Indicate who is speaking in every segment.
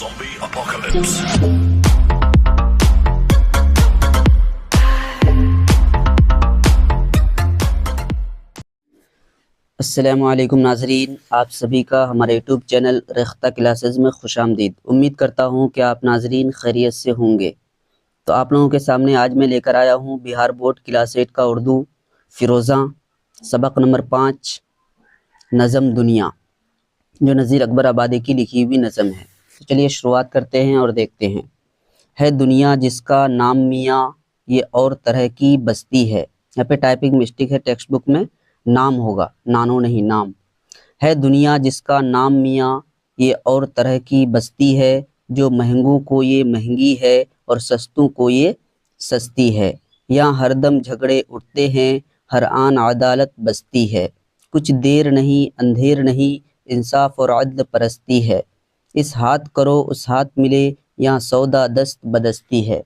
Speaker 1: Zombie apocalypse.
Speaker 2: السلام علیکم ناظرین، آپ سبھی کا ہمارے یوٹیوب چینل ریختہ کلاسز میں خوش آمدید۔ امید کرتا ہوں کہ آپ ناظرین خیریت سے ہوں گے۔ تو آپ لوگوں کے سامنے آج میں لے کر آیا ہوں بہار بورڈ کلاس 8 کا اردو فیروزاں سبق نمبر 5 نظم دنیا، جو نذیر اکبر آبادی کی لکھی ہوئی نظم ہے۔ تو چلیے شروعات کرتے ہیں اور دیکھتے ہیں۔ ہے دنیا جس کا نام میاں، یہ اور طرح کی بستی ہے۔ یہاں پہ ٹائپنگ مسٹیک ہے، ٹیکسٹ بک میں نام ہوگا، نانو نہیں نام۔ ہے دنیا جس کا نام میاں، یہ اور طرح کی بستی ہے، جو مہنگوں کو یہ مہنگی ہے اور سستوں کو یہ سستی ہے۔ یہاں ہر دم جھگڑے اٹھتے ہیں، ہر آن عدالت بستی ہے۔ کچھ دیر نہیں اندھیر نہیں، انصاف اور عدل پرستی ہے۔ اس ہاتھ کرو اس ہاتھ ملے، یہاں سودا دست بدستی ہے۔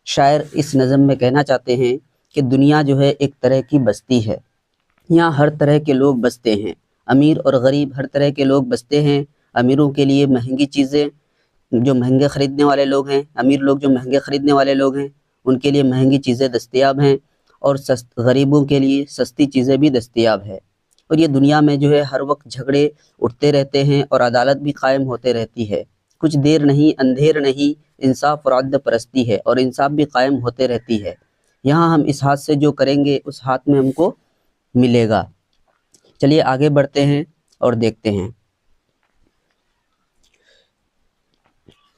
Speaker 2: شاعر اس نظم میں کہنا چاہتے ہیں کہ دنیا جو ہے ایک طرح کی بستی ہے۔ یہاں ہر طرح کے لوگ بستے ہیں، امیر اور غریب ہر طرح کے لوگ بستے ہیں۔ امیروں کے لیے مہنگی چیزیں، جو مہنگے خریدنے والے لوگ ہیں، امیر لوگ جو مہنگے خریدنے والے لوگ ہیں ان کے لیے مہنگی چیزیں دستیاب ہیں، اور غریبوں کے لیے سستی چیزیں بھی دستیاب ہے۔ اور یہ دنیا میں جو ہے ہر وقت جھگڑے اٹھتے رہتے ہیں اور عدالت بھی قائم ہوتے رہتی ہے۔ کچھ دیر نہیں اندھیر نہیں، انصاف اور عدل پرستی ہے، اور انصاف بھی قائم ہوتے رہتی ہے۔ یہاں ہم اس ہاتھ سے جو کریں گے اس ہاتھ میں ہم کو ملے گا۔ چلیے آگے بڑھتے ہیں اور دیکھتے ہیں۔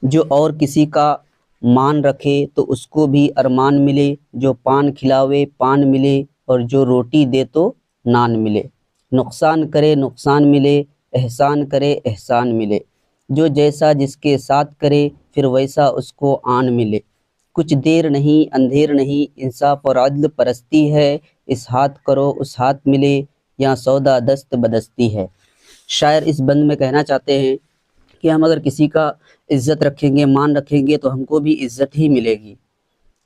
Speaker 2: جو اور کسی کا مان رکھے تو اس کو بھی ارمان ملے، جو پان کھلاوے پان ملے، اور جو روٹی دے تو نان ملے۔ نقصان کرے نقصان ملے، احسان کرے احسان ملے۔ جو جیسا جس کے ساتھ کرے پھر ویسا اس کو آن ملے۔ کچھ دیر نہیں اندھیر نہیں، انصاف اور عدل پرستی ہے۔ اس ہاتھ کرو اس ہاتھ ملے، یہاں سودا دست بدستی ہے۔ شاعر اس بند میں کہنا چاہتے ہیں کہ ہم اگر کسی کا عزت رکھیں گے، مان رکھیں گے، تو ہم کو بھی عزت ہی ملے گی۔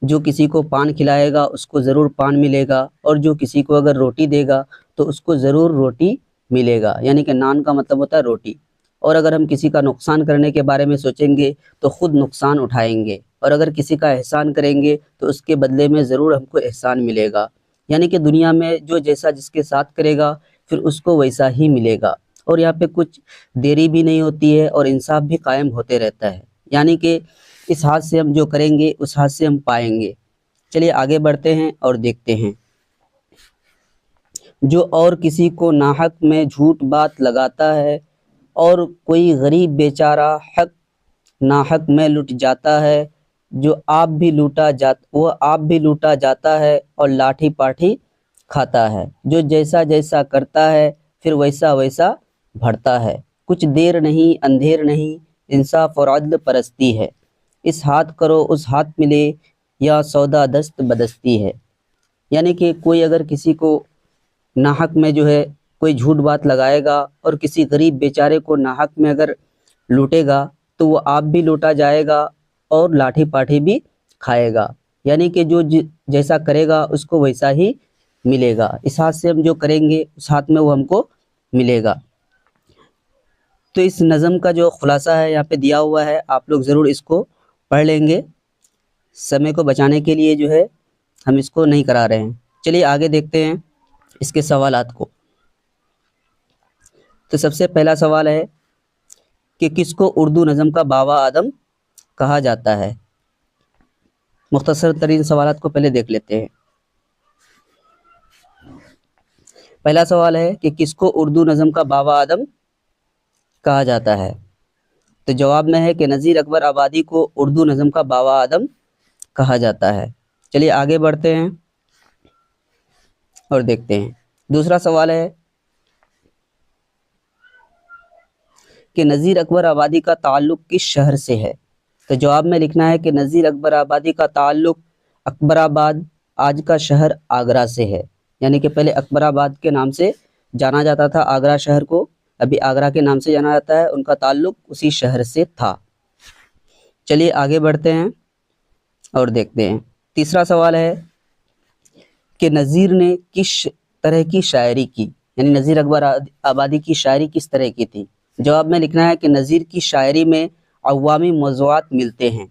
Speaker 2: جو کسی کو پان کھلائے گا اس کو ضرور پان ملے گا، اور جو کسی کو اگر روٹی دے گا تو اس کو ضرور روٹی ملے گا، یعنی کہ نان کا مطلب ہوتا ہے روٹی۔ اور اگر ہم کسی کا نقصان کرنے کے بارے میں سوچیں گے تو خود نقصان اٹھائیں گے، اور اگر کسی کا احسان کریں گے تو اس کے بدلے میں ضرور ہم کو احسان ملے گا۔ یعنی کہ دنیا میں جو جیسا جس کے ساتھ کرے گا پھر اس کو ویسا ہی ملے گا۔ اور یہاں پہ کچھ دیری بھی نہیں ہوتی ہے اور انصاف بھی قائم ہوتے رہتا ہے، یعنی کہ اس ہاتھ سے ہم جو کریں گے اس ہاتھ سے ہم پائیں گے۔ چلیے آگے بڑھتے ہیں اور دیکھتے ہیں۔ جو اور کسی کو ناحق میں جھوٹ بات لگاتا ہے، اور کوئی غریب بیچارہ حق ناحق میں لٹ جاتا ہے، وہ آپ بھی لوٹا جاتا ہے اور لاٹھی پاٹھی کھاتا ہے۔ جو جیسا جیسا کرتا ہے پھر ویسا ویسا بھرتا ہے۔ کچھ دیر نہیں اندھیر نہیں، انصاف اور عدل پرستی ہے۔ اس ہاتھ کرو اس ہاتھ ملے، یا سودا دست بدستی ہے۔ یعنی کہ کوئی اگر کسی کو ناحق میں جو ہے کوئی جھوٹ بات لگائے گا اور کسی غریب بیچارے کو ناحق میں اگر لوٹے گا تو وہ آپ بھی لوٹا جائے گا اور لاٹھی پاٹھی بھی کھائے گا۔ یعنی کہ جو جیسا کرے گا اس کو ویسا ہی ملے گا۔ اس ہاتھ سے ہم جو کریں گے اس ہاتھ میں وہ ہم کو ملے گا۔ تو اس نظم کا جو خلاصہ ہے یہاں پہ دیا ہوا ہے، آپ لوگ ضرور اس کو پڑھ لیں گے۔ سمے کو بچانے کے لیے جو ہے ہم اس کو نہیں کرا رہے ہیں۔ چلیے آگے دیکھتے ہیں اس کے سوالات کو۔ تو سب سے پہلا سوال ہے کہ کس کو اردو نظم کا بابا آدم کہا جاتا ہے؟ مختصر ترین سوالات کو پہلے دیکھ لیتے ہیں۔ پہلا سوال ہے کہ کس کو اردو نظم کا بابا آدم کہا جاتا ہے؟ تو جواب میں ہے کہ نذیر اکبر آبادی کو اردو نظم کا بابا آدم کہا جاتا ہے۔ چلیے آگے بڑھتے ہیں اور دیکھتے ہیں۔ دوسرا سوال ہے کہ نذیر اکبر آبادی کا تعلق کس شہر سے ہے؟ تو جواب میں لکھنا ہے کہ نذیر اکبر آبادی کا تعلق اکبر آباد، آج کا شہر آگرہ سے ہے۔ یعنی کہ پہلے اکبر آباد کے نام سے جانا جاتا تھا آگرہ شہر کو، ابھی آگرہ کے نام سے جانا جاتا ہے۔ ان کا تعلق اسی شہر سے تھا۔ چلیے آگے بڑھتے ہیں اور دیکھتے ہیں۔ تیسرا سوال ہے کہ نذیر نے کس طرح کی شاعری کی، یعنی نذیر اکبر آبادی کی شاعری کس طرح کی تھی؟ جواب میں لکھنا ہے کہ نذیر کی شاعری میں عوامی موضوعات ملتے ہیں،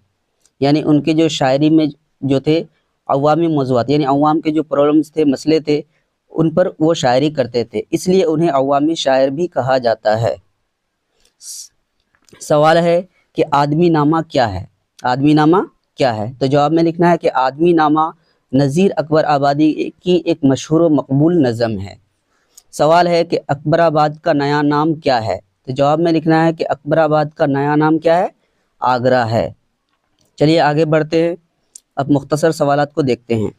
Speaker 2: یعنی ان کے جو شاعری میں جو تھے عوامی موضوعات یعنی عوام کے جو پرابلمس تھے، مسئلے تھے، ان پر وہ شاعری کرتے تھے، اس لیے انہیں عوامی شاعر بھی کہا جاتا ہے۔ سوال ہے کہ آدمی نامہ کیا ہے؟ آدمی نامہ کیا ہے؟ تو جواب میں لکھنا ہے کہ آدمی نامہ نذیر اکبر آبادی کی ایک مشہور و مقبول نظم ہے۔ سوال ہے کہ اکبر آباد کا نیا نام کیا ہے؟ تو جواب میں لکھنا ہے کہ اکبر آباد کا نیا نام کیا ہے؟ آگرہ ہے۔ چلیے آگے بڑھتے ہیں، اب مختصر سوالات کو دیکھتے ہیں۔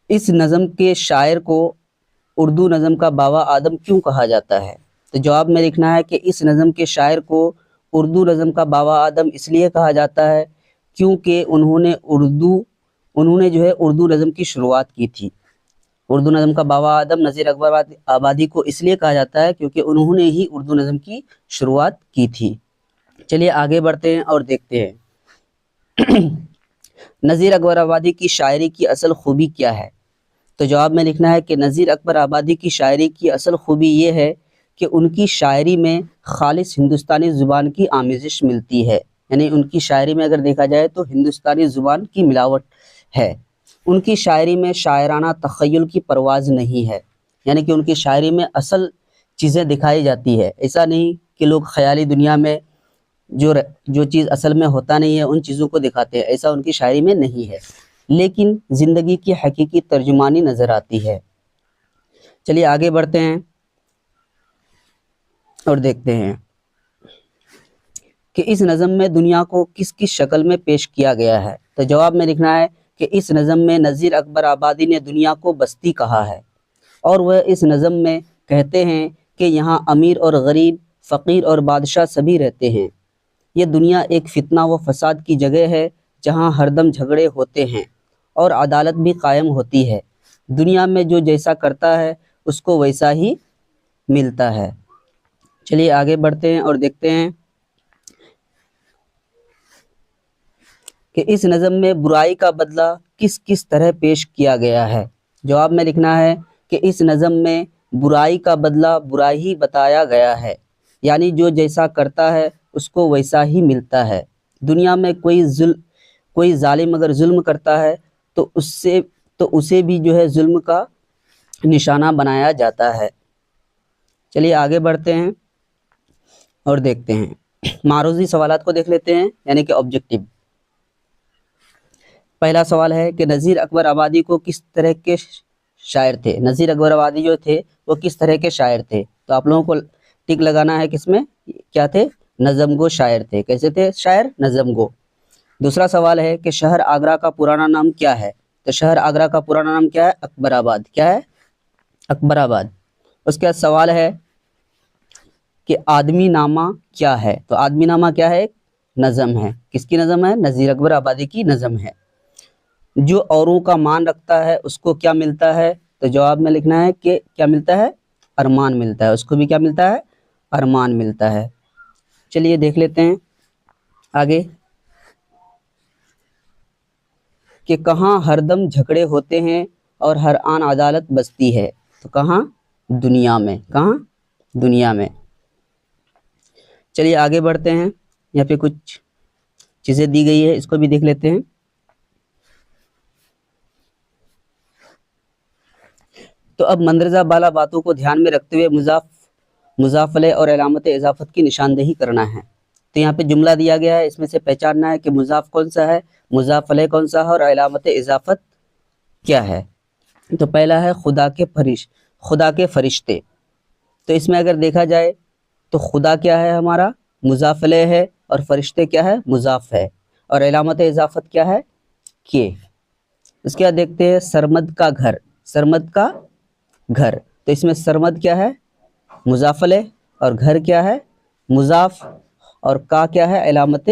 Speaker 2: اس نظم کے شاعر کو اردو نظم کا بابا آدم کیوں کہا جاتا ہے؟ تو جواب میں لکھنا ہے کہ اس نظم کے شاعر کو اردو نظم کا بابا آدم اس لیے کہا جاتا ہے کیونکہ انہوں نے جو ہے اردو نظم کی شروعات کی تھی۔ اردو نظم کا بابا آدم نذیر اکبر آبادی کو اس لیے کہا جاتا ہے کیونکہ انہوں نے ہی اردو نظم کی شروعات کی تھی۔ چلیے آگے بڑھتے ہیں اور دیکھتے ہیں نذیر اکبر آبادی کی شاعری کی اصل خوبی کیا ہے؟ تو جواب میں لکھنا ہے کہ نذیر اکبر آبادی کی شاعری کی اصل خوبی یہ ہے کہ ان کی شاعری میں خالص ہندوستانی زبان کی آمیزش ملتی ہے، یعنی ان کی شاعری میں اگر دیکھا جائے تو ہندوستانی زبان کی ملاوٹ ہے۔ ان کی شاعری میں شاعرانہ تخیل کی پرواز نہیں ہے، یعنی کہ ان کی شاعری میں اصل چیزیں دکھائی جاتی ہے، ایسا نہیں کہ لوگ خیالی دنیا میں جو چیز اصل میں ہوتا نہیں ہے ان چیزوں کو دکھاتے ہیں، ایسا ان کی شاعری میں نہیں ہے، لیکن زندگی کی حقیقی ترجمانی نظر آتی ہے۔ چلیے آگے بڑھتے ہیں اور دیکھتے ہیں کہ اس نظم میں دنیا کو کس کس شکل میں پیش کیا گیا ہے۔ تو جواب میں لکھنا ہے کہ اس نظم میں نذیر اکبر آبادی نے دنیا کو بستی کہا ہے، اور وہ اس نظم میں کہتے ہیں کہ یہاں امیر اور غریب، فقیر اور بادشاہ سبھی رہتے ہیں۔ یہ دنیا ایک فتنہ و فساد کی جگہ ہے جہاں ہر دم جھگڑے ہوتے ہیں اور عدالت بھی قائم ہوتی ہے۔ دنیا میں جو جیسا کرتا ہے اس کو ویسا ہی ملتا ہے۔ چلیے آگے بڑھتے ہیں اور دیکھتے ہیں کہ اس نظم میں برائی کا بدلہ کس کس طرح پیش کیا گیا ہے۔ جواب میں لکھنا ہے کہ اس نظم میں برائی کا بدلہ برائی ہی بتایا گیا ہے، یعنی جو جیسا کرتا ہے اس کو ویسا ہی ملتا ہے۔ دنیا میں کوئی ظالم اگر ظلم کرتا ہے تو اسے بھی جو ہے ظلم کا نشانہ بنایا جاتا ہے۔ چلیے آگے بڑھتے ہیں اور دیکھتے ہیں، معروضی سوالات کو دیکھ لیتے ہیں، یعنی کہ آبجیکٹیو۔ پہلا سوال ہے کہ نذیر اکبر آبادی کو کس طرح کے شاعر تھے؟ نذیر اکبر آبادی جو تھے وہ کس طرح کے شاعر تھے؟ تو آپ لوگوں کو ٹک لگانا ہے، کس میں کیا تھے؟ نظم گو شاعر تھے۔ کیسے تھے شاعر؟ نظم گو۔ دوسرا سوال ہے کہ شہر آگرہ کا پرانا نام کیا ہے؟ تو شہر آگرہ کا پرانا نام کیا ہے؟ اکبر آباد۔ کیا ہے؟ اکبر آباد۔ اس کے بعد سوال ہے کہ آدمی نامہ کیا ہے؟ تو آدمی نامہ کیا ہے؟ ایک نظم ہے۔ کس کی نظم ہے؟ نذیر اکبر آبادی کی نظم ہے۔ جو اوروں کا مان رکھتا ہے اس کو کیا ملتا ہے؟ تو جواب میں لکھنا ہے کہ کیا ملتا ہے؟ ارمان ملتا ہے۔ اس کو بھی کیا ملتا ہے؟ ارمان ملتا ہے۔ چلیے دیکھ لیتے ہیں آگے کہ کہاں ہر دم جھگڑے ہوتے ہیں اور ہر آن عدالت بستی ہے؟ تو کہاں؟ دنیا میں۔ کہاں؟ دنیا میں۔ چلیے آگے بڑھتے ہیں، یہاں پہ کچھ چیزیں دی گئی ہے، اس کو بھی دیکھ لیتے ہیں۔ تو اب مندرجہ بالا باتوں کو دھیان میں رکھتے ہوئے مضاف علیہ اور علامت اضافت کی نشاندہی کرنا ہے۔ تو یہاں پہ جملہ دیا گیا ہے، اس میں سے پہچاننا ہے کہ مضاف کون سا ہے، مضاف علیہ کون سا ہے اور علامت اضافت کیا ہے۔ تو پہلا ہے خدا کے فرشتے۔ تو اس میں اگر دیکھا جائے تو خدا کیا ہے ہمارا؟ مضاف علیہ ہے، اور فرشتے کیا ہے؟ مضاف ہے، اور علامت اضافت کیا ہے؟ کہ۔ اس کے بعد دیکھتے ہیں سرمد کا گھر۔ سرمد کا گھر، تو اس میں سرمد کیا ہے؟ مضاف علیہ، اور گھر کیا ہے؟ مضاف، اور کا کیا ہے؟ علامت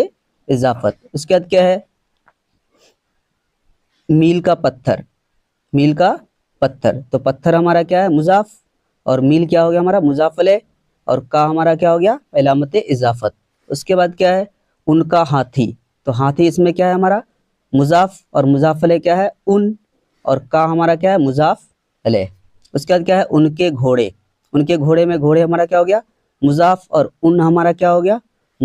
Speaker 2: اضافت۔ اس کے بعد کیا ہے؟ میل کا پتھر۔ میل کا پتھر، تو پتھر ہمارا کیا ہے؟ مضاف، اور میل کیا ہو گیا ہمارا؟ مضاف علیہ، اور کا ہمارا کیا ہو گیا؟ علامت اضافت۔ اس کے بعد کیا ہے؟ ان کا ہاتھی۔ تو ہاتھی اس میں کیا ہے ہمارا؟ مضاف، اور مضاف علیہ کیا ہے؟ ان، اور کا ہمارا کیا ہے؟ مضاف علیہ۔ اس کے بعد کیا ہے؟ ان کے گھوڑے۔ ان کے گھوڑے میں گھوڑے ہمارا کیا ہو گیا؟ مضاف، اور ان ہمارا کیا ہو گیا؟